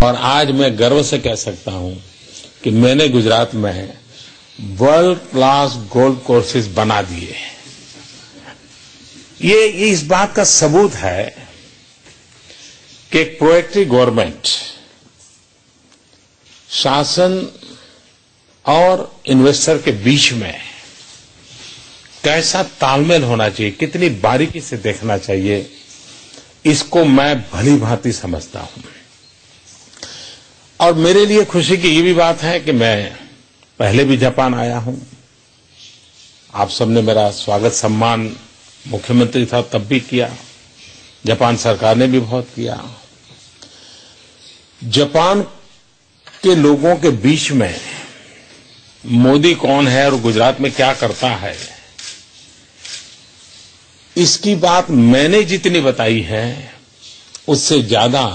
और आज मैं गर्व से कह सकता हूं कि मैंने गुजरात में वर्ल्ड क्लास गोल्फ कोर्सेज बना दिए। ये इस बात का सबूत है कि एक प्रोएक्टिव गवर्नमेंट शासन और इन्वेस्टर के बीच में कैसा तालमेल होना चाहिए, कितनी बारीकी से देखना चाहिए, इसको मैं भली भांति समझता हूं। और मेरे लिए खुशी की ये भी बात है कि मैं पहले भी जापान आया हूं। आप सबने मेरा स्वागत सम्मान, मुख्यमंत्री था तब भी किया, जापान सरकार ने भी बहुत किया। जापान के लोगों के बीच में मोदी कौन है और गुजरात में क्या करता है, इसकी बात मैंने जितनी बताई है उससे ज्यादा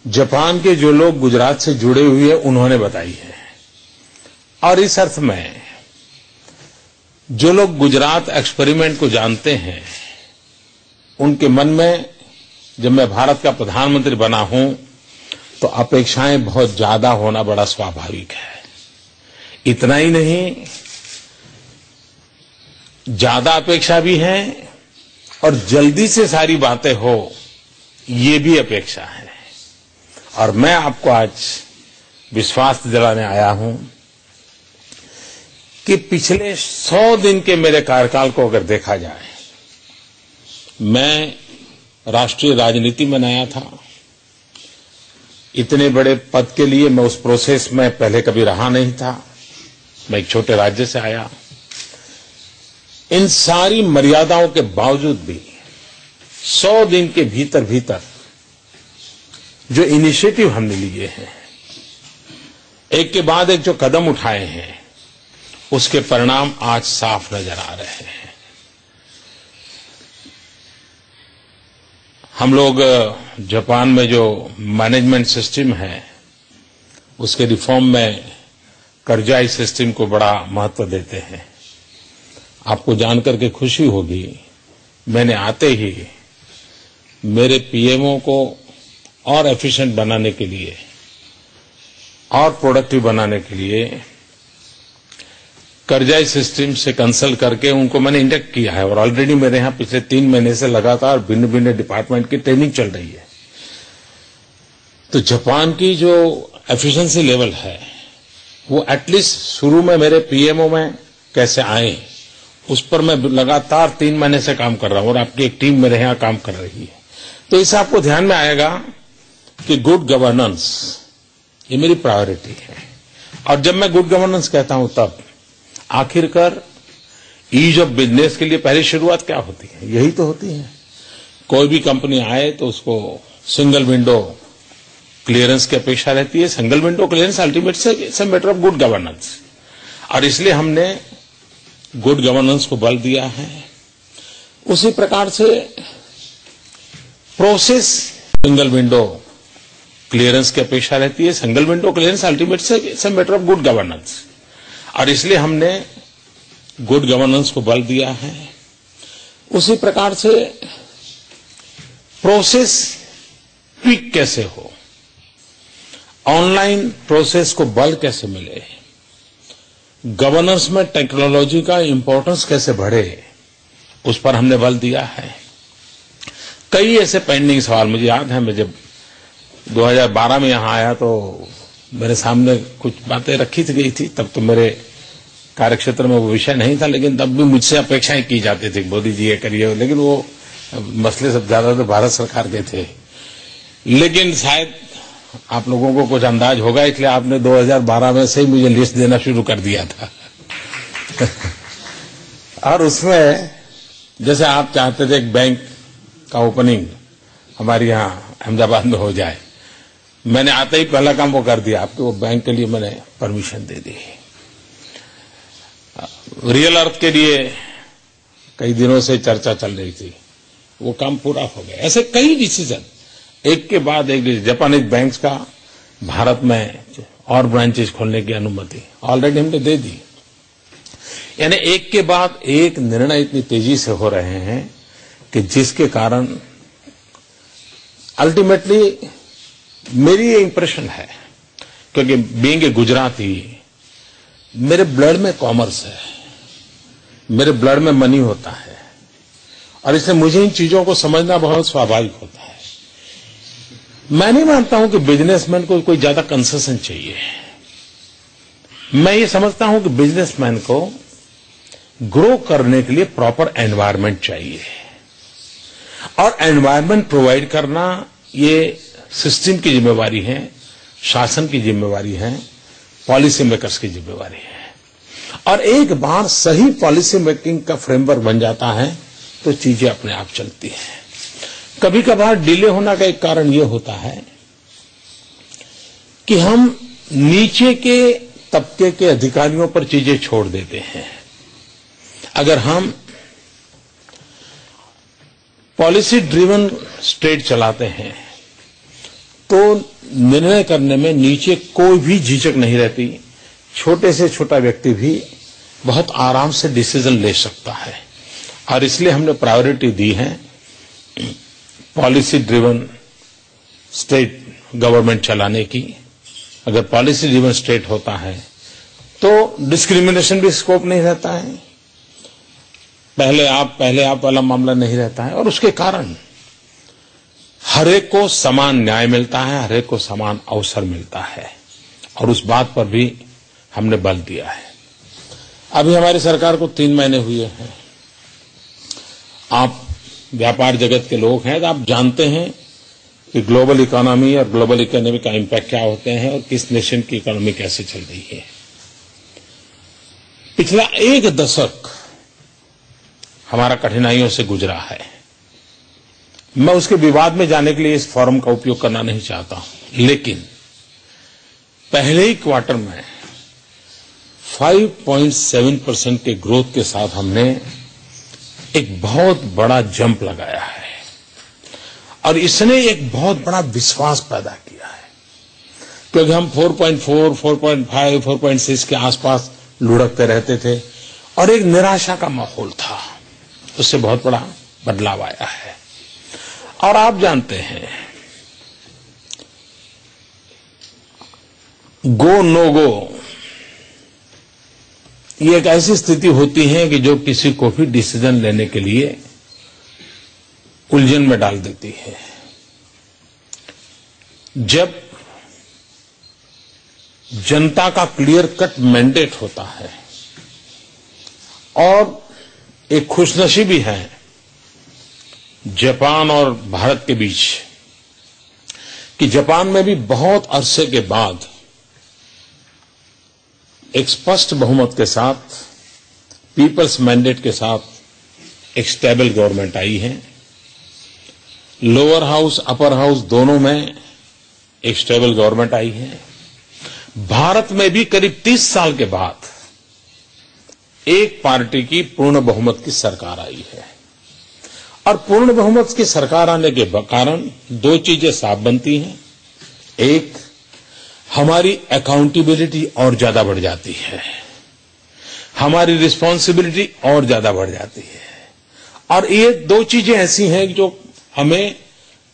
जापान के जो लोग गुजरात से जुड़े हुए हैं उन्होंने बताई है। और इस अर्थ में जो लोग गुजरात एक्सपेरिमेंट को जानते हैं उनके मन में जब मैं भारत का प्रधानमंत्री बना हूं तो अपेक्षाएं बहुत ज्यादा होना बड़ा स्वाभाविक है। इतना ही नहीं, ज्यादा अपेक्षा भी है और जल्दी से सारी बातें हो, ये भी अपेक्षा है। और मैं आपको आज विश्वास दिलाने आया हूं कि पिछले 100 दिन के मेरे कार्यकाल को अगर देखा जाए, मैं राष्ट्रीय राजनीति में नया था। इतने बड़े पद के लिए मैं उस प्रोसेस में पहले कभी रहा नहीं था। मैं एक छोटे राज्य से आया। इन सारी मर्यादाओं के बावजूद भी 100 दिन के भीतर भीतर जो इनिशिएटिव हमने लिए हैं, एक के बाद एक जो कदम उठाए हैं, उसके परिणाम आज साफ नजर आ रहे हैं। हम लोग जापान में जो मैनेजमेंट सिस्टम है उसके रिफॉर्म में कर्जाई सिस्टम को बड़ा महत्व देते हैं। आपको जानकर के खुशी होगी, मैंने आते ही मेरे पीएमओ को और एफिशिएंट बनाने के लिए और प्रोडक्टिव बनाने के लिए कर्जाई सिस्टम से कंसल्ट करके उनको मैंने इंडक्ट किया है। और ऑलरेडी मेरे यहां पिछले 3 महीने से लगातार भिन्न भिन्न डिपार्टमेंट की ट्रेनिंग चल रही है। तो जापान की जो एफिशिएंसी लेवल है वो एटलीस्ट शुरू में मेरे पीएमओ में कैसे आए, उस पर मैं लगातार 3 महीने से काम कर रहा हूं और आपकी एक टीम मेरे यहां काम कर रही है। तो इससे आपको ध्यान में आएगा कि गुड गवर्नेंस ये मेरी प्रायोरिटी है। और जब मैं गुड गवर्नेंस कहता हूं तब आखिरकार ईज ऑफ बिजनेस के लिए पहली शुरुआत क्या होती है? यही तो होती है। कोई भी कंपनी आए तो उसको सिंगल विंडो क्लियरेंस की अपेक्षा रहती है। सिंगल विंडो क्लियरेंस अल्टीमेट से it's a matter of good governance. और इसलिए हमने गुड गवर्नेंस को बल दिया है। उसी प्रकार से प्रोसेस सिंगल विंडो क्लियरेंस की अपेक्षा रहती है। सिंगल विंडो क्लियरेंस अल्टीमेट से it's a matter of good governance. और इसलिए हमने गुड गवर्नेंस को बल दिया है। उसी प्रकार से प्रोसेस क्विक कैसे हो, ऑनलाइन प्रोसेस को बल कैसे मिले, गवर्नेंस में टेक्नोलॉजी का इंपॉर्टेंस कैसे बढ़े, उस पर हमने बल दिया है। कई ऐसे पेंडिंग सवाल, मुझे याद है मैं जब 2012 में यहां आया तो मेरे सामने कुछ बातें रखी गई थी। तब तो मेरे कार्यक्षेत्र में वो विषय नहीं था, लेकिन तब भी मुझसे अपेक्षाएं की जाती थी, मोदी जी ये करिए। लेकिन वो मसले सब ज्यादा तो भारत सरकार के थे। लेकिन शायद आप लोगों को कुछ अंदाज होगा, इसलिए आपने 2012 में से ही मुझे लिस्ट देना शुरू कर दिया था। और उसमें जैसे आप चाहते थे एक बैंक का ओपनिंग हमारे यहां अहमदाबाद में हो जाए, मैंने आते ही पहला काम वो कर दिया, आपको वो बैंक के लिए मैंने परमिशन दे दी। रियल अर्थ के लिए कई दिनों से चर्चा चल रही थी, वो काम पूरा हो गया। ऐसे कई डिसीजन एक के बाद एक। जापानीज बैंक्स का भारत में और ब्रांचेस खोलने की अनुमति ऑलरेडी हमने दे दी। यानी एक के बाद एक निर्णय इतनी तेजी से हो रहे हैं कि जिसके कारण अल्टीमेटली मेरी ये इंप्रेशन है, क्योंकि बीइंग ए गुजराती, मेरे ब्लड में कॉमर्स है, मेरे ब्लड में मनी होता है, और इसलिए मुझे इन चीजों को समझना बहुत स्वाभाविक होता है। मैं नहीं मानता हूं कि बिजनेसमैन को कोई ज्यादा कंसेशन चाहिए। मैं ये समझता हूं कि बिजनेसमैन को ग्रो करने के लिए प्रॉपर एनवायरनमेंट चाहिए, और एनवायरनमेंट प्रोवाइड करना ये सिस्टम की जिम्मेवारी है, शासन की जिम्मेवारी है, पॉलिसी मेकर्स की जिम्मेवारी है। और एक बार सही पॉलिसी मेकिंग का फ्रेमवर्क बन जाता है तो चीजें अपने आप चलती हैं। कभी कभार डिले होने का एक कारण यह होता है कि हम नीचे के तबके के अधिकारियों पर चीजें छोड़ देते हैं। अगर हम पॉलिसी ड्रिवन स्टेट चलाते हैं तो निर्णय करने में नीचे कोई भी झिझक नहीं रहती, छोटे से छोटा व्यक्ति भी बहुत आराम से डिसीजन ले सकता है। और इसलिए हमने प्रायोरिटी दी है पॉलिसी ड्रिवन स्टेट गवर्नमेंट चलाने की। अगर पॉलिसी ड्रिवन स्टेट होता है तो डिस्क्रिमिनेशन भी स्कोप नहीं रहता है, पहले आप वाला मामला नहीं रहता है, और उसके कारण हरेक को समान न्याय मिलता है, हरेक को समान अवसर मिलता है, और उस बात पर भी हमने बल दिया है। अभी हमारी सरकार को 3 महीने हुए हैं। आप व्यापार जगत के लोग हैं तो आप जानते हैं कि ग्लोबल इकोनॉमी और ग्लोबल इकोनॉमी का इम्पैक्ट क्या होते हैं और किस नेशन की इकोनॉमी कैसे चल रही है। पिछला 1 दशक हमारा कठिनाइयों से गुजरा है। मैं उसके विवाद में जाने के लिए इस फोरम का उपयोग करना नहीं चाहता हूं, लेकिन पहले ही क्वार्टर में 5.7% के ग्रोथ के साथ हमने एक बहुत बड़ा जंप लगाया है, और इसने एक बहुत बड़ा विश्वास पैदा किया है, क्योंकि हम 4.4, 4.5, 4.6 के आसपास लुढ़कते रहते थे और एक निराशा का माहौल था। उससे बहुत बड़ा बदलाव आया है। और आप जानते हैं, गो नो गो ये एक ऐसी स्थिति होती है कि जो किसी को भी डिसीजन लेने के लिए उलझन में डाल देती है। जब जनता का क्लियर कट मैंडेट होता है, और एक खुशनसीबी है जापान और भारत के बीच कि जापान में भी बहुत अरसे के बाद एक स्पष्ट बहुमत के साथ, पीपल्स मैंडेट के साथ एक स्टेबल गवर्नमेंट आई है। लोअर हाउस अपर हाउस दोनों में एक स्टेबल गवर्नमेंट आई है। भारत में भी करीब 30 साल के बाद एक पार्टी की पूर्ण बहुमत की सरकार आई है, और पूर्ण बहुमत की सरकार आने के कारण 2 चीजें साफ बनती हैं। एक, हमारी अकाउंटेबिलिटी और ज्यादा बढ़ जाती है, हमारी रिस्पांसिबिलिटी और ज्यादा बढ़ जाती है, और ये 2 चीजें ऐसी हैं जो हमें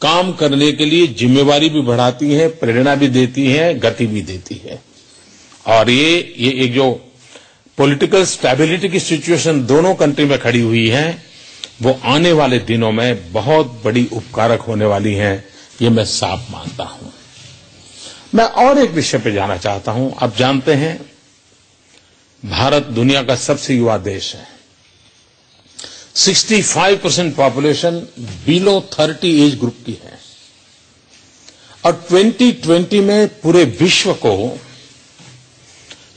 काम करने के लिए जिम्मेवारी भी बढ़ाती है, प्रेरणा भी देती है, गति भी देती है। और ये एक जो पॉलिटिकल स्टेबिलिटी की सिचुएशन दोनों कंट्री में खड़ी हुई है, वो आने वाले दिनों में बहुत बड़ी उपकारक होने वाली है, ये मैं साफ मानता हूं। मैं और एक विषय पे जाना चाहता हूं। आप जानते हैं, भारत दुनिया का सबसे युवा देश है। 65% पॉपुलेशन बिलो 30 एज ग्रुप की है, और 2020 में पूरे विश्व को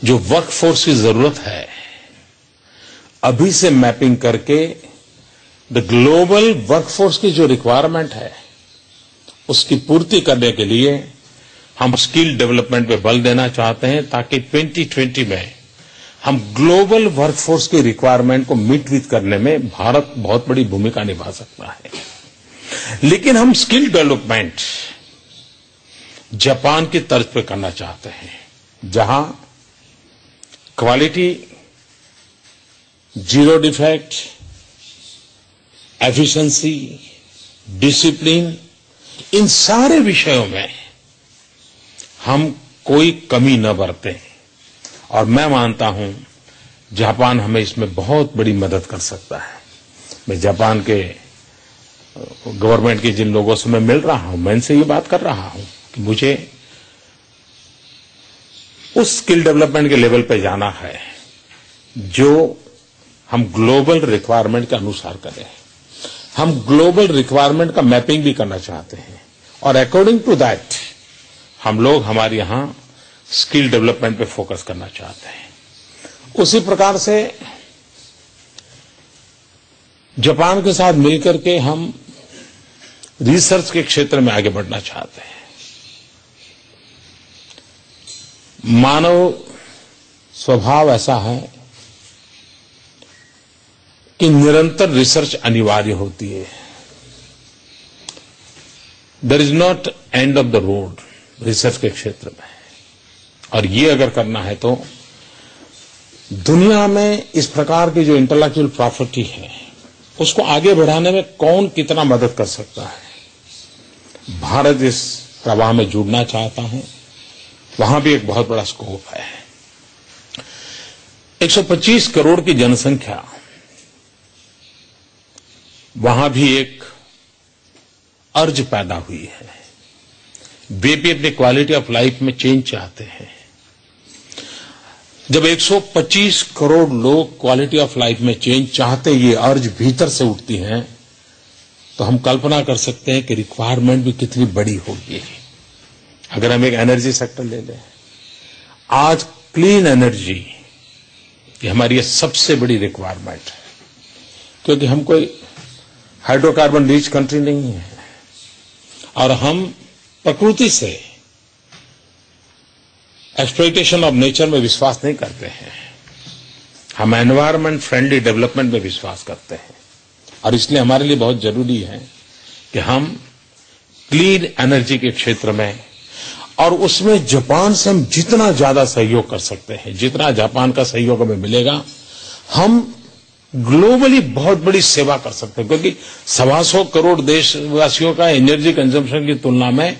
जो वर्कफोर्स की जरूरत है, अभी से मैपिंग करके द ग्लोबल वर्कफोर्स की जो रिक्वायरमेंट है उसकी पूर्ति करने के लिए हम स्किल डेवलपमेंट पे बल देना चाहते हैं, ताकि 2020 में हम ग्लोबल वर्कफोर्स की रिक्वायरमेंट को मीट विथ करने में भारत बहुत बड़ी भूमिका निभा सकता है। लेकिन हम स्किल डेवलपमेंट जापान की तर्ज पे करना चाहते हैं, जहां quality, zero defect, efficiency, discipline, इन सारे विषयों में हम कोई कमी न बरतें। और मैं मानता हूं जापान हमें इसमें बहुत बड़ी मदद कर सकता है। मैं जापान के गवर्नमेंट के जिन लोगों से मैं मिल रहा हूं, मैं इनसे ये बात कर रहा हूं कि मुझे उस स्किल डेवलपमेंट के लेवल पे जाना है जो हम ग्लोबल रिक्वायरमेंट के अनुसार करें। हम ग्लोबल रिक्वायरमेंट का मैपिंग भी करना चाहते हैं और अकॉर्डिंग टू दैट हम लोग हमारे यहां स्किल डेवलपमेंट पे फोकस करना चाहते हैं। उसी प्रकार से जापान के साथ मिलकर के हम रिसर्च के क्षेत्र में आगे बढ़ना चाहते हैं। मानव स्वभाव ऐसा है कि निरंतर रिसर्च अनिवार्य होती है। There is not end of the road research के क्षेत्र में। और ये अगर करना है तो दुनिया में इस प्रकार की जो इंटेलेक्चुअल प्रॉपर्टी है उसको आगे बढ़ाने में कौन कितना मदद कर सकता है। भारत इस प्रवाह में जुड़ना चाहता है, वहां भी एक बहुत बड़ा स्कोप है। 125 करोड़ की जनसंख्या, वहां भी एक अर्ज पैदा हुई है। वे भी अपनी क्वालिटी ऑफ लाइफ में चेंज चाहते हैं। जब 125 करोड़ लोग क्वालिटी ऑफ लाइफ में चेंज चाहते, ये अर्ज भीतर से उठती है, तो हम कल्पना कर सकते हैं कि रिक्वायरमेंट भी कितनी बड़ी होगी। अगर हम एक एनर्जी सेक्टर ले लें, आज क्लीन एनर्जी ये हमारी सबसे बड़ी रिक्वायरमेंट है, क्योंकि हम कोई हाइड्रोकार्बन रिच कंट्री नहीं है और हम प्रकृति से एक्सप्लॉयटेशन ऑफ नेचर में विश्वास नहीं करते हैं। हम एनवायरमेंट फ्रेंडली डेवलपमेंट में विश्वास करते हैं और इसलिए हमारे लिए बहुत जरूरी है कि हम क्लीन एनर्जी के क्षेत्र में और उसमें जापान से हम जितना ज्यादा सहयोग कर सकते हैं, जितना जापान का सहयोग हमें मिलेगा, हम ग्लोबली बहुत बड़ी सेवा कर सकते हैं। क्योंकि 125 करोड़ देशवासियों का एनर्जी कंजम्पशन की तुलना में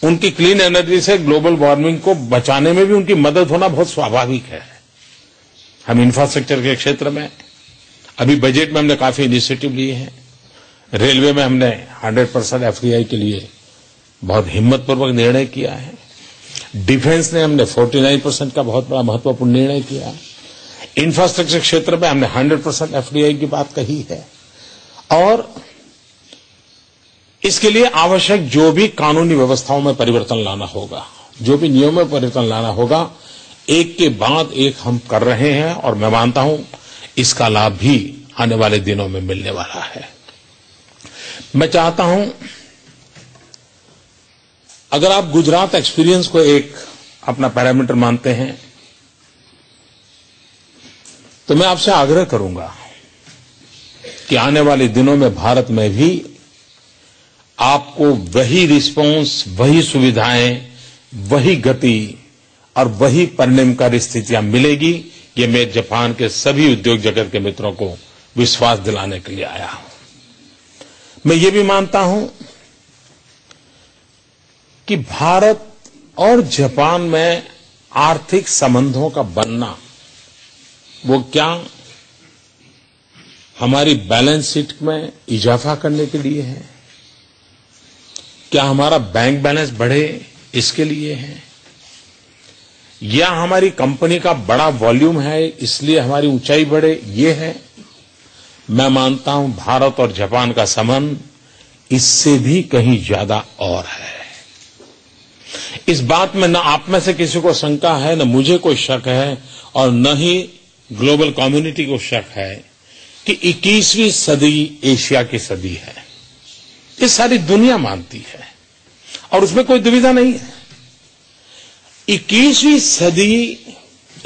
उनकी क्लीन एनर्जी से ग्लोबल वार्मिंग को बचाने में भी उनकी मदद होना बहुत स्वाभाविक है। हम इंफ्रास्ट्रक्चर के क्षेत्र में अभी बजट में हमने काफी इनिशिएटिव लिए हैं। रेलवे में हमने 100% एफडीआई के लिए बहुत हिम्मतपूर्वक निर्णय किया है। डिफेंस ने हमने 49% का बहुत बड़ा महत्वपूर्ण निर्णय किया है। इंफ्रास्ट्रक्चर क्षेत्र में हमने 100% एफडीआई की बात कही है और इसके लिए आवश्यक जो भी कानूनी व्यवस्थाओं में परिवर्तन लाना होगा, जो भी नियमों में परिवर्तन लाना होगा, एक के बाद एक हम कर रहे हैं और मैं मानता हूं इसका लाभ भी आने वाले दिनों में मिलने वाला है। मैं चाहता हूं अगर आप गुजरात एक्सपीरियंस को एक अपना पैरामीटर मानते हैं तो मैं आपसे आग्रह करूंगा कि आने वाले दिनों में भारत में भी आपको वही रिस्पांस, वही सुविधाएं, वही गति और वही परिणामकारी स्थितियां मिलेगी। ये मैं जापान के सभी उद्योग जगत के मित्रों को विश्वास दिलाने के लिए आया हूं। मैं ये भी मानता हूं कि भारत और जापान में आर्थिक संबंधों का बनना वो क्या हमारी बैलेंस शीट में इजाफा करने के लिए है, क्या हमारा बैंक बैलेंस बढ़े इसके लिए है, या हमारी कंपनी का बड़ा वॉल्यूम है इसलिए हमारी ऊंचाई बढ़े, ये है। मैं मानता हूं भारत और जापान का संबंध इससे भी कहीं ज्यादा और है। इस बात में न आप में से किसी को शंका है, न मुझे कोई शक है और न ही ग्लोबल कम्युनिटी को शक है कि 21वीं सदी एशिया की सदी है। ये सारी दुनिया मानती है और उसमें कोई दुविधा नहीं है। 21वीं सदी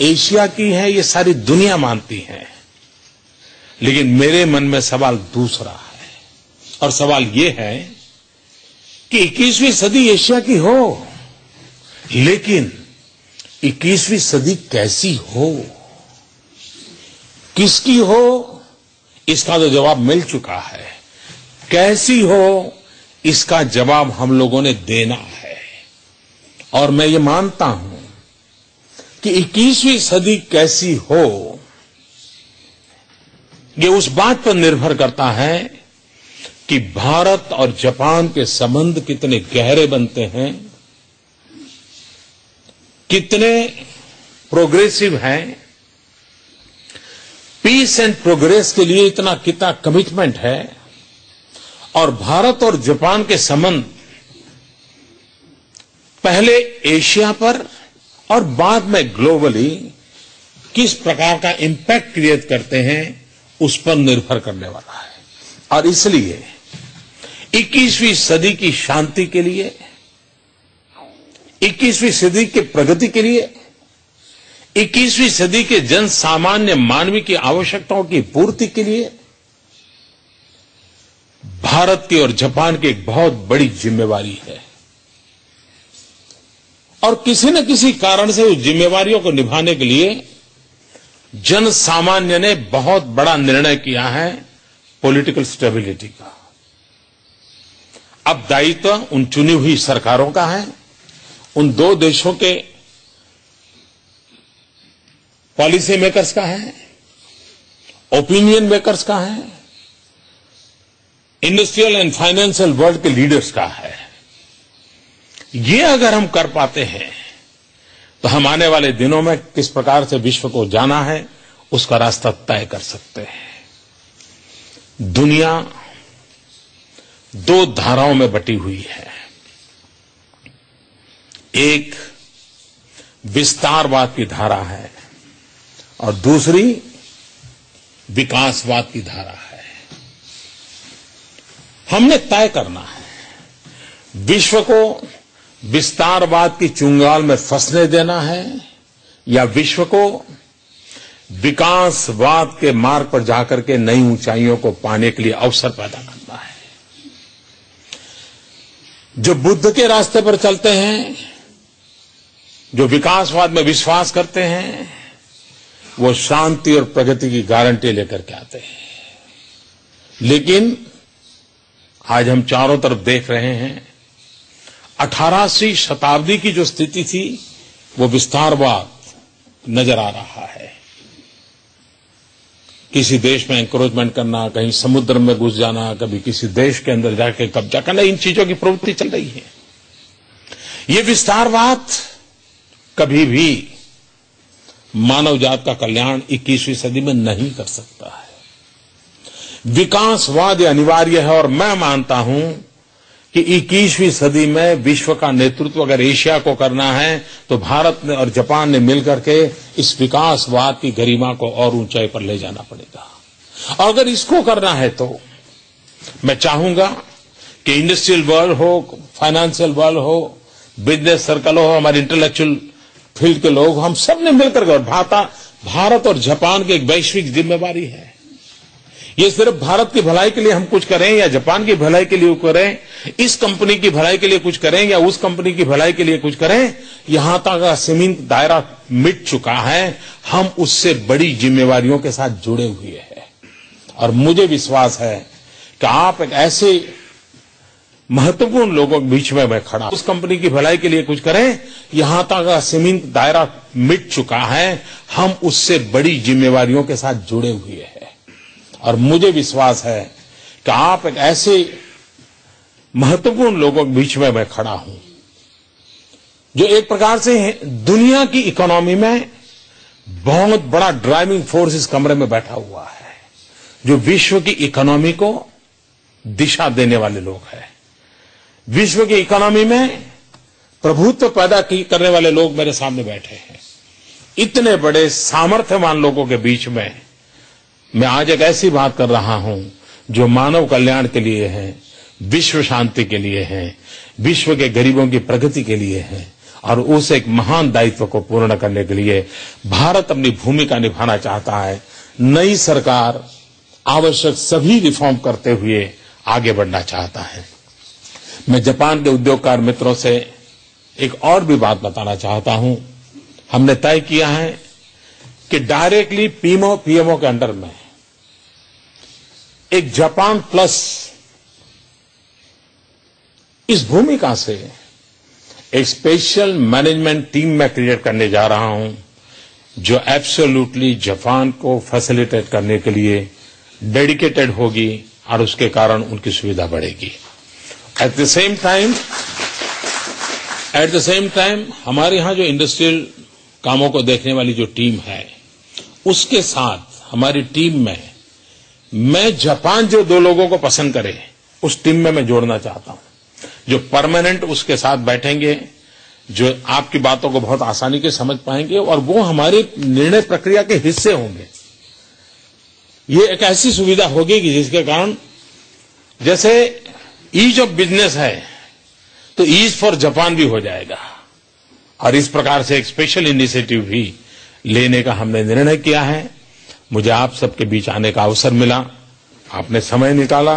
एशिया की है, ये सारी दुनिया मानती है। लेकिन मेरे मन में सवाल दूसरा है और सवाल ये है कि 21वीं सदी एशिया की हो, लेकिन 21वीं सदी कैसी हो, किसकी हो, इसका तो जवाब मिल चुका है। कैसी हो, इसका जवाब हम लोगों ने देना है और मैं ये मानता हूं कि 21वीं सदी कैसी हो, ये उस बात पर निर्भर करता है कि भारत और जापान के संबंध कितने गहरे बनते हैं, कितने प्रोग्रेसिव हैं, पीस एंड प्रोग्रेस के लिए कितना कमिटमेंट है, और भारत और जापान के संबंध पहले एशिया पर और बाद में ग्लोबली किस प्रकार का इंपैक्ट क्रिएट करते हैं, उस पर निर्भर करने वाला है। और इसलिए 21वीं सदी की शांति के लिए, 21वीं सदी के प्रगति के लिए, 21वीं सदी के जन सामान्य मानवीय की आवश्यकताओं की पूर्ति के लिए भारत की और जापान की एक बहुत बड़ी जिम्मेवारी है। और किसी न किसी कारण से उस जिम्मेवारियों को निभाने के लिए जन सामान्य ने बहुत बड़ा निर्णय किया है पॉलिटिकल स्टेबिलिटी का। अब दायित्व उन चुनी हुई सरकारों का है, उन दो देशों के पॉलिसी मेकर्स का है, ओपिनियन मेकर्स का है, इंडस्ट्रियल एंड फाइनेंशियल वर्ल्ड के लीडर्स का है। ये अगर हम कर पाते हैं तो हम आने वाले दिनों में किस प्रकार से विश्व को जाना है उसका रास्ता तय कर सकते हैं। दुनिया दो धाराओं में बटी हुई है, एक विस्तारवाद की धारा है और दूसरी विकासवाद की धारा है। हमने तय करना है विश्व को विस्तारवाद की चुंगाल में फंसने देना है या विश्व को विकासवाद के मार्ग पर जाकर के नई ऊंचाइयों को पाने के लिए अवसर पैदा करना है। जो बुद्ध के रास्ते पर चलते हैं, जो विकासवाद में विश्वास करते हैं, वो शांति और प्रगति की गारंटी लेकर के आते हैं। लेकिन आज हम चारों तरफ देख रहे हैं 18वीं शताब्दी की जो स्थिति थी वो विस्तारवाद नजर आ रहा है। किसी देश में एंक्रोचमेंट करना, कहीं समुद्र में घुस जाना, कभी किसी देश के अंदर जाके कब्जा करना, इन चीजों की प्रवृत्ति चल रही है। ये विस्तारवाद कभी भी मानव जात का कल्याण 21वीं सदी में नहीं कर सकता है। विकासवाद अनिवार्य है और मैं मानता हूं कि 21वीं सदी में विश्व का नेतृत्व अगर एशिया को करना है तो भारत ने और जापान ने मिलकर के इस विकासवाद की गरिमा को और ऊंचाई पर ले जाना पड़ेगा। और अगर इसको करना है तो मैं चाहूंगा कि इंडस्ट्रियल वर्ल्ड हो, फाइनेंशियल वर्ल्ड हो, बिजनेस सर्कल हो, हमारे इंटेलेक्चुअल फील्ड के लोग, हम सब ने मिलकर के, भारत और जापान की एक वैश्विक जिम्मेवारी है। ये सिर्फ भारत की भलाई के लिए हम कुछ करें या जापान की भलाई के लिए करें, इस कंपनी की भलाई के लिए कुछ करें या उस कंपनी की भलाई के लिए कुछ करें, यहां तक का सीमित दायरा मिट चुका है। हम उससे बड़ी जिम्मेवारियों के साथ जुड़े हुए हैं और मुझे विश्वास है कि आप एक ऐसे महत्वपूर्ण लोगों के बीच में मैं खड़ा, उस कंपनी की भलाई के लिए कुछ करें, यहां तक का सीमित दायरा मिट चुका है। हम उससे बड़ी जिम्मेवारियों के साथ जुड़े हुए हैं और मुझे विश्वास है कि आप एक ऐसे महत्वपूर्ण लोगों के बीच में मैं खड़ा हूं जो एक प्रकार से दुनिया की इकोनॉमी में बहुत बड़ा ड्राइविंग फोर्स इस कमरे में बैठा हुआ है, जो विश्व की इकोनॉमी को दिशा देने वाले लोग हैं। विश्व की इकोनॉमी में प्रभुत्व पैदा करने वाले लोग मेरे सामने बैठे हैं। इतने बड़े सामर्थ्यवान लोगों के बीच में मैं आज एक ऐसी बात कर रहा हूं जो मानव कल्याण के लिए है, विश्व शांति के लिए है, विश्व के गरीबों की प्रगति के लिए है और उस एक महान दायित्व को पूर्ण करने के लिए भारत अपनी भूमिका निभाना चाहता है। नई सरकार आवश्यक सभी रिफॉर्म करते हुए आगे बढ़ना चाहता है। मैं जापान के उद्योगकार मित्रों से एक और भी बात बताना चाहता हूं। हमने तय किया है कि डायरेक्टली पीएमओ के अंडर में एक जापान प्लस इस भूमिका से एक स्पेशल मैनेजमेंट टीम मैं क्रिएट करने जा रहा हूं जो एब्सोल्युटली जापान को फैसिलिटेट करने के लिए डेडिकेटेड होगी और उसके कारण उनकी सुविधा बढ़ेगी। एट द सेम टाइम हमारे यहां जो इंडस्ट्रियल कामों को देखने वाली जो टीम है, उसके साथ हमारी टीम में मैं जापान जो 2 लोगों को पसंद करे उस टीम में मैं जोड़ना चाहता हूं, जो परमानेंट उसके साथ बैठेंगे, जो आपकी बातों को बहुत आसानी से समझ पाएंगे और वो हमारी निर्णय प्रक्रिया के हिस्से होंगे। ये एक ऐसी सुविधा होगी कि जिसके कारण जैसे ईज ऑफ बिजनेस है तो ईज फॉर जापान भी हो जाएगा। और इस प्रकार से एक स्पेशल इनिशिएटिव भी लेने का हमने निर्णय किया है। मुझे आप सबके बीच आने का अवसर मिला, आपने समय निकाला,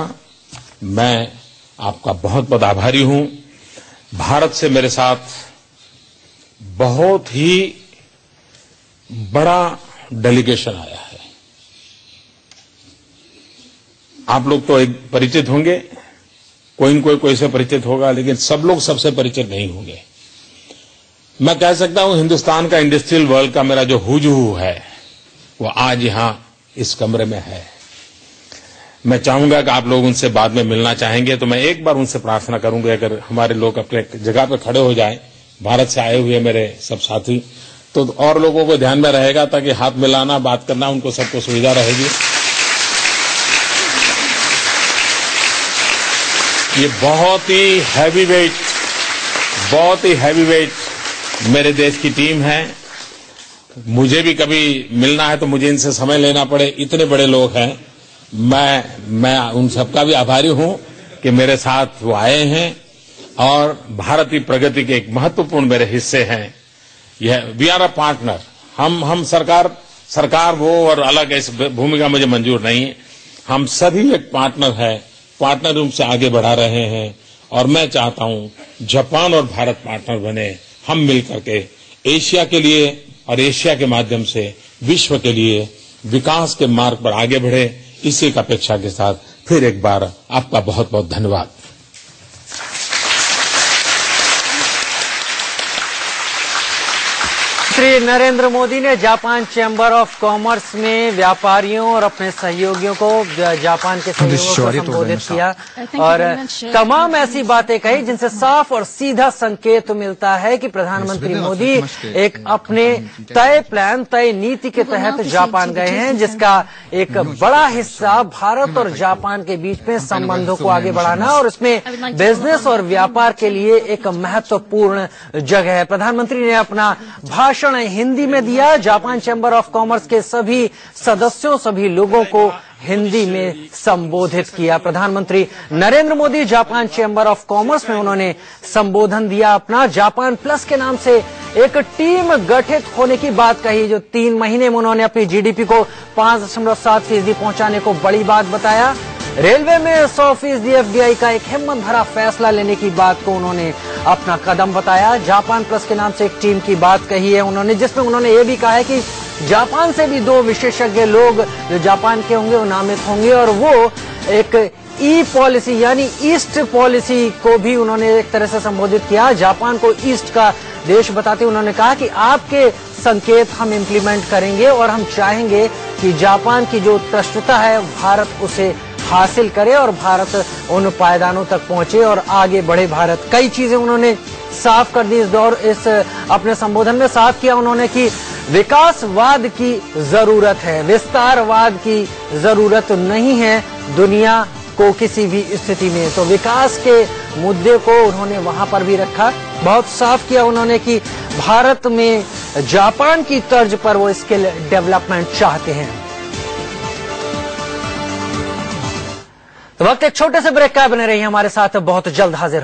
मैं आपका बहुत बहुत आभारी हूं। भारत से मेरे साथ बहुत ही बड़ा डेलीगेशन आया है। आप लोग तो एक परिचित होंगे, कोई से परिचित होगा, लेकिन सब लोग सबसे परिचित नहीं होंगे। मैं कह सकता हूं हिंदुस्तान का इंडस्ट्रियल वर्ल्ड का मेरा जो हुजहू है वो आज यहां इस कमरे में है। मैं चाहूंगा कि आप लोग उनसे बाद में मिलना चाहेंगे तो मैं एक बार उनसे प्रार्थना करूंगा, अगर हमारे लोग अपने जगह पे खड़े हो जाएं, भारत से आए हुए मेरे सब साथी, तो और लोगों को ध्यान में रहेगा ताकि हाथ मिलाना, बात करना उनको सबको सुविधा रहेगी। ये बहुत ही हैवी वेट मेरे देश की टीम है। मुझे भी कभी मिलना है तो मुझे इनसे समय लेना पड़े, इतने बड़े लोग हैं। मैं उन सबका भी आभारी हूं कि मेरे साथ वो आए हैं और भारत की प्रगति के एक महत्वपूर्ण मेरे हिस्से हैं। यह वी आर अ पार्टनर। हम सरकार वो और अलग इस भूमिका मुझे मंजूर नहीं है। हम सभी एक पार्टनर है, पार्टनर रूप से आगे बढ़ा रहे हैं और मैं चाहता हूं जापान और भारत पार्टनर बने, हम मिलकर के एशिया के लिए और एशिया के माध्यम से विश्व के लिए विकास के मार्ग पर आगे बढ़े। इसी की अपेक्षा के साथ फिर एक बार आपका बहुत बहुत धन्यवाद। श्री नरेंद्र मोदी ने जापान चैम्बर ऑफ कॉमर्स में व्यापारियों और अपने सहयोगियों को, जापान के सहयोगियों को संबोधित किया और तमाम ऐसी बातें कही जिनसे साफ और सीधा संकेत मिलता है कि प्रधानमंत्री मोदी एक अपने तय प्लान, तय नीति के तहत जापान गए हैं, जिसका एक बड़ा हिस्सा भारत और जापान के बीच में संबंधों को आगे बढ़ाना और इसमें बिजनेस और व्यापार के लिए एक महत्वपूर्ण जगह है। प्रधानमंत्री ने अपना भाषण हिंदी में दिया। जापान चैम्बर ऑफ कॉमर्स के सभी सदस्यों, सभी लोगों को हिंदी में संबोधित किया। प्रधानमंत्री Narendra Modi Japan chamber of commerce में उन्होंने संबोधन दिया अपना। जापान प्लस के नाम से एक टीम गठित होने की बात कही, जो 3 महीने में उन्होंने अपनी जीडीपी को 5.7% पहुंचाने को बड़ी बात बताया। रेलवे में 100% एफडीआई का एक हिम्मत भरा फैसला लेने की बात को उन्होंने अपना कदम बताया। जापान प्लस के नाम से एक टीम की बात कही है उन्होंने, जिसमें उन्होंने ये भी कहा है कि जापान से भी 2 विशेषज्ञ लोग जो जापान के होंगे वो नामित होंगे और वो एक ई पॉलिसी यानी ईस्ट पॉलिसी को भी उन्होंने एक तरह से संबोधित किया। जापान को ईस्ट का देश बताते उन्होंने कहा कि आपके संकेत हम इम्प्लीमेंट करेंगे और हम चाहेंगे कि जापान की जो उत्कृष्टता है भारत उसे हासिल करे और भारत उन पायदानों तक पहुंचे और आगे बढ़े भारत। कई चीजें उन्होंने साफ कर दी इस अपने संबोधन में साफ किया उन्होंने कि विकासवाद की जरूरत है, विस्तारवाद की जरूरत नहीं है दुनिया को किसी भी स्थिति में। तो विकास के मुद्दे को उन्होंने वहां पर भी रखा। बहुत साफ किया उन्होंने कि भारत में जापान की तर्ज पर वो स्किल डेवलपमेंट चाहते हैं। तो वक्त एक छोटे से ब्रेक का, बने रहिए हमारे साथ, बहुत जल्द हाजिर